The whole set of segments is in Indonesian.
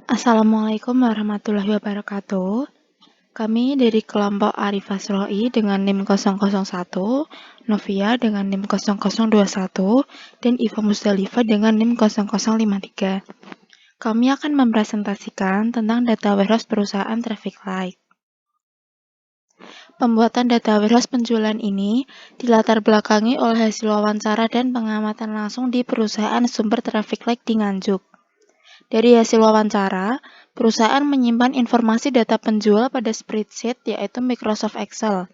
Assalamualaikum warahmatullahi wabarakatuh. Kami dari kelompok Arifah Roi dengan NIM 001, Novia dengan NIM 0021, dan Iva Musdalifah dengan NIM 0053. Kami akan mempresentasikan tentang data warehouse perusahaan Traffic Light. Pembuatan data warehouse penjualan ini dilatar belakangi oleh hasil wawancara dan pengamatan langsung di perusahaan sumber Traffic Light di Nganjuk. Dari hasil wawancara, perusahaan menyimpan informasi data penjual pada spreadsheet yaitu Microsoft Excel.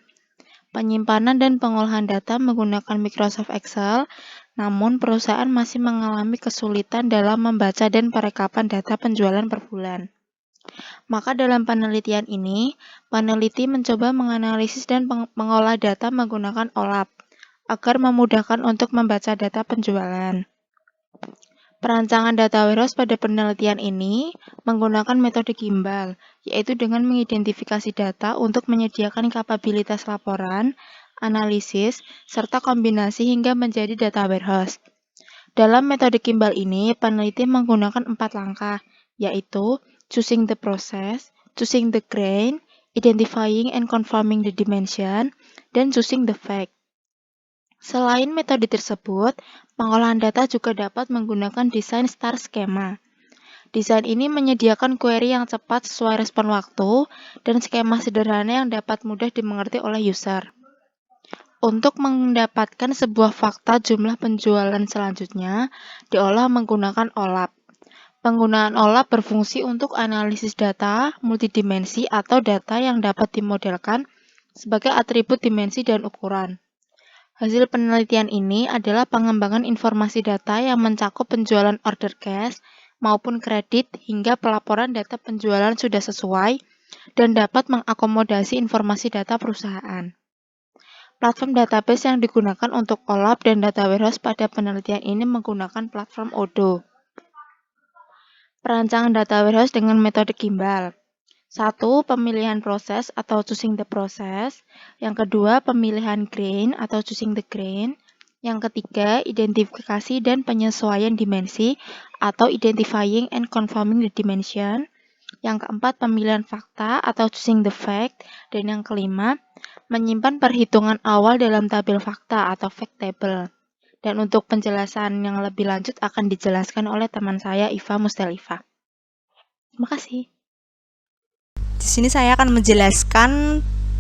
Penyimpanan dan pengolahan data menggunakan Microsoft Excel, namun perusahaan masih mengalami kesulitan dalam membaca dan perekapan data penjualan per bulan. Maka dalam penelitian ini, peneliti mencoba menganalisis dan mengolah data menggunakan OLAP, agar memudahkan untuk membaca data penjualan. Perancangan data warehouse pada penelitian ini menggunakan metode gimbal, yaitu dengan mengidentifikasi data untuk menyediakan kapabilitas laporan, analisis, serta kombinasi hingga menjadi data warehouse. Dalam metode gimbal ini, peneliti menggunakan 4 langkah, yaitu choosing the process, choosing the grain, identifying and confirming the dimension, dan choosing the fact. Selain metode tersebut, pengolahan data juga dapat menggunakan desain star skema. Desain ini menyediakan query yang cepat sesuai respon waktu dan skema sederhana yang dapat mudah dimengerti oleh user. Untuk mendapatkan sebuah fakta jumlah penjualan selanjutnya, diolah menggunakan OLAP. Penggunaan OLAP berfungsi untuk analisis data multidimensi atau data yang dapat dimodelkan sebagai atribut dimensi dan ukuran. Hasil penelitian ini adalah pengembangan informasi data yang mencakup penjualan order cash maupun kredit hingga pelaporan data penjualan sudah sesuai dan dapat mengakomodasi informasi data perusahaan. Platform database yang digunakan untuk OLAP dan data warehouse pada penelitian ini menggunakan platform Odoo. Perancangan data warehouse dengan metode gimbal. 1. Pemilihan proses atau choosing the process. Yang kedua, pemilihan grain atau choosing the grain. Yang ketiga, identifikasi dan penyesuaian dimensi atau identifying and confirming the dimension. Yang keempat, pemilihan fakta atau choosing the fact. Dan yang kelima, menyimpan perhitungan awal dalam tabel fakta atau fact table. Dan untuk penjelasan yang lebih lanjut akan dijelaskan oleh teman saya, Iva Musdalifah. Terima kasih. Di sini saya akan menjelaskan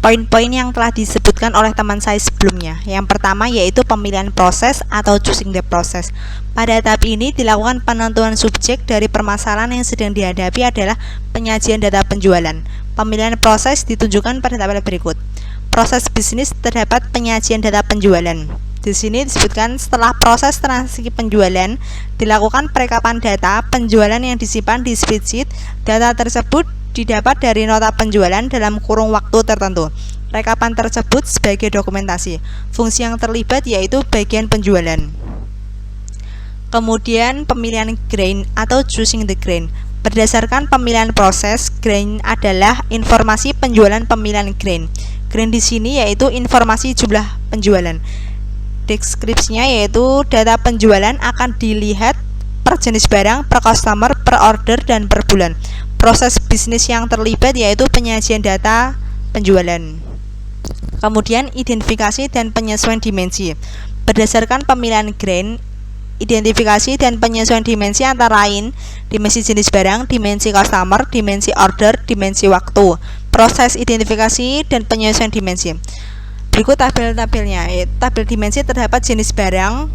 poin-poin yang telah disebutkan oleh teman saya sebelumnya. Yang pertama yaitu pemilihan proses atau choosing the process. Pada tahap ini dilakukan penentuan subjek dari permasalahan yang sedang dihadapi adalah penyajian data penjualan. Pemilihan proses ditunjukkan pada tabel berikut. Proses bisnis terdapat penyajian data penjualan. Di sini disebutkan setelah proses transaksi penjualan dilakukan perekapan data penjualan yang disimpan di spreadsheet. Data tersebut didapat dari nota penjualan dalam kurung waktu tertentu. Rekapan tersebut sebagai dokumentasi. Fungsi yang terlibat yaitu bagian penjualan. Kemudian pemilihan grain atau choosing the grain. Berdasarkan pemilihan proses, grain adalah informasi penjualan pemilihan grain. Grain di sini yaitu informasi jumlah penjualan. Deskripsinya yaitu data penjualan akan dilihat per jenis barang, per customer, per order, dan per bulan. Proses bisnis yang terlibat yaitu penyajian data penjualan. Kemudian identifikasi dan penyesuaian dimensi. Berdasarkan pemilihan grain, identifikasi dan penyesuaian dimensi antara lain dimensi jenis barang, dimensi customer, dimensi order, dimensi waktu. Proses identifikasi dan penyesuaian dimensi. Berikut tabel-tabelnya. Tabel dimensi terdapat jenis barang,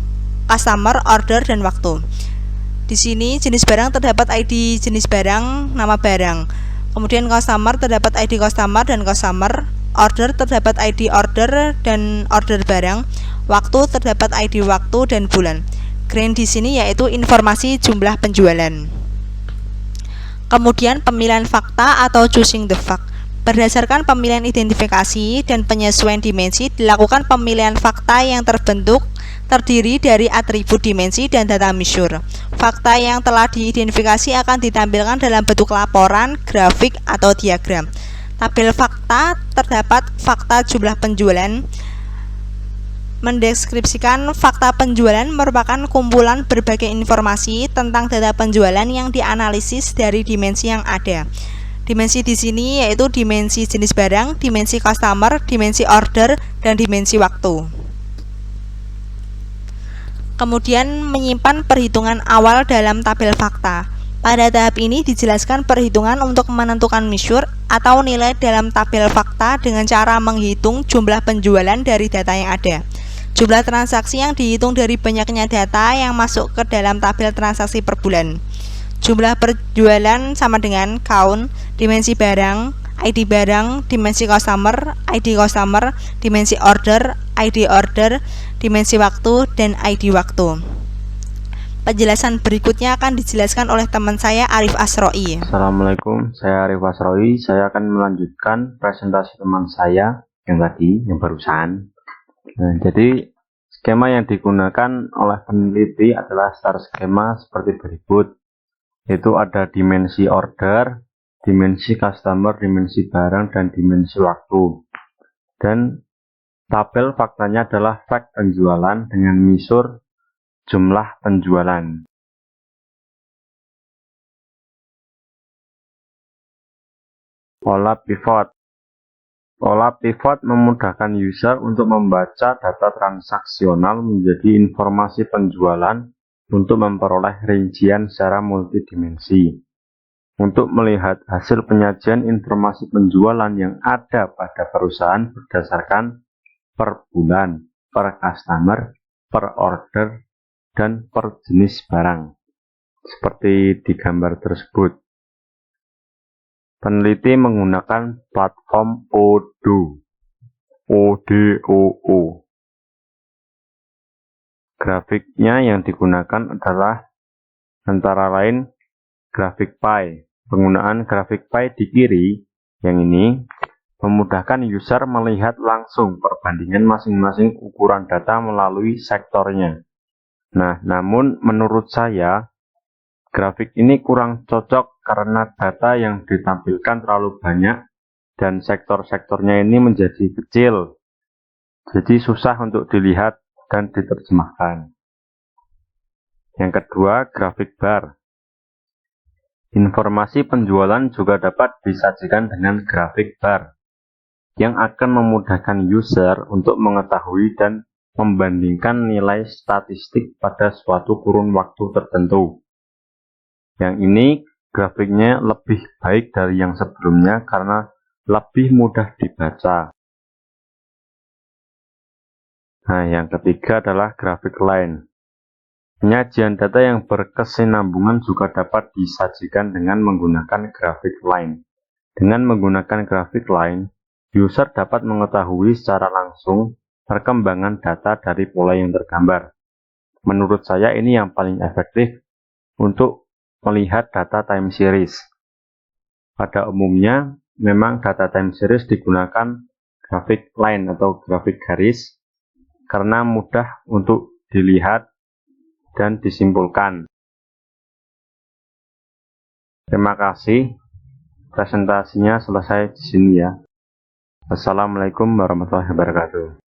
customer, order, dan waktu. Di sini jenis barang terdapat ID jenis barang, nama barang. Kemudian customer terdapat ID customer dan customer. Order terdapat ID order dan order barang. Waktu terdapat ID waktu dan bulan. Grain di sini yaitu informasi jumlah penjualan. Kemudian pemilihan fakta atau choosing the fact. Berdasarkan pemilihan identifikasi dan penyesuaian dimensi, dilakukan pemilihan fakta yang terdiri dari atribut dimensi dan data measure. Fakta yang telah diidentifikasi akan ditampilkan dalam bentuk laporan, grafik, atau diagram. Tabel fakta terdapat fakta jumlah penjualan, Mendeskripsikan fakta penjualan merupakan kumpulan berbagai informasi tentang data penjualan yang dianalisis dari dimensi yang ada. Dimensi di sini yaitu dimensi jenis barang, dimensi customer, dimensi order, dan dimensi waktu. Kemudian menyimpan perhitungan awal dalam tabel fakta. Pada tahap ini dijelaskan perhitungan untuk menentukan measure atau nilai dalam tabel fakta dengan cara menghitung jumlah penjualan dari data yang ada. Jumlah transaksi yang dihitung dari banyaknya data yang masuk ke dalam tabel transaksi per bulan. Jumlah penjualan sama dengan count, dimensi barang, ID barang, dimensi customer, ID customer, dimensi order, ID order, dimensi waktu, dan ID waktu. Penjelasan berikutnya akan dijelaskan oleh teman saya Arif Asroi. Assalamualaikum, saya Arif Asroi. Saya akan melanjutkan presentasi teman saya yang barusan. Nah, jadi skema yang digunakan oleh peneliti adalah star skema seperti berikut. Yaitu ada dimensi order, dimensi customer, dimensi barang, dan dimensi waktu. Dan tabel faktanya adalah fact penjualan dengan measure jumlah penjualan. Pola pivot. Pola pivot memudahkan user untuk membaca data transaksional menjadi informasi penjualan untuk memperoleh rincian secara multidimensi. Untuk melihat hasil penyajian informasi penjualan yang ada pada perusahaan berdasarkan per bulan, per customer, per order, dan per jenis barang. Seperti di gambar tersebut. Peneliti menggunakan platform Odoo. Grafiknya yang digunakan adalah antara lain grafik pie. Penggunaan grafik pie di kiri, yang ini, memudahkan user melihat langsung perbandingan masing-masing ukuran data melalui sektornya. Nah, namun menurut saya, grafik ini kurang cocok karena data yang ditampilkan terlalu banyak dan sektor-sektornya ini menjadi kecil. Jadi susah untuk dilihat dan diterjemahkan. Yang kedua, grafik bar. Informasi penjualan juga dapat disajikan dengan grafik bar yang akan memudahkan user untuk mengetahui dan membandingkan nilai statistik pada suatu kurun waktu tertentu. Yang ini grafiknya lebih baik dari yang sebelumnya karena lebih mudah dibaca. Nah, yang ketiga adalah grafik line. Penyajian data yang berkesinambungan juga dapat disajikan dengan menggunakan grafik line. Dengan menggunakan grafik line, user dapat mengetahui secara langsung perkembangan data dari pola yang tergambar. Menurut saya ini yang paling efektif untuk melihat data time series. Pada umumnya, memang data time series digunakan grafik line atau grafik garis karena mudah untuk dilihat dan disimpulkan. Terima kasih. Presentasinya selesai di sini ya. Wassalamualaikum warahmatullahi wabarakatuh.